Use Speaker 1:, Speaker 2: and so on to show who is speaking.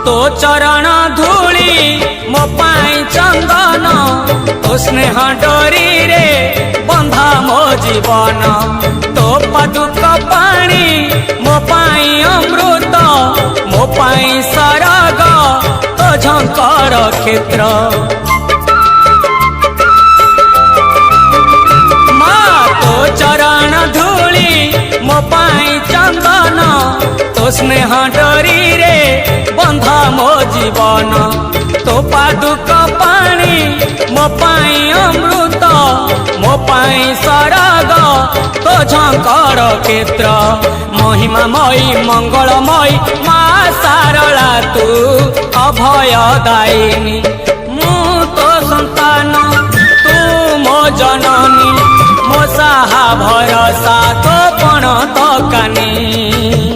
Speaker 1: तो चरण धूली मो पाई चंदन तो स्नेह डोरी रे बंधा मो जीवन तो पादुक पानी मो पाई अमृत मो पाई सरग तो झंकर क्षेत्र चरण धूली मो पाई चंदन तो स्नेह डोरी रे बंधा मो जीवन तो पादुक पानी मो पाई अमृत मो पाई सरग तो झंकर क्षेत्र महिमामयी मंगलमयी माँ सारला तू अभयदायिनी मु तो संतान तू मो जननी मो साहा भरसा तो पण तो कानी।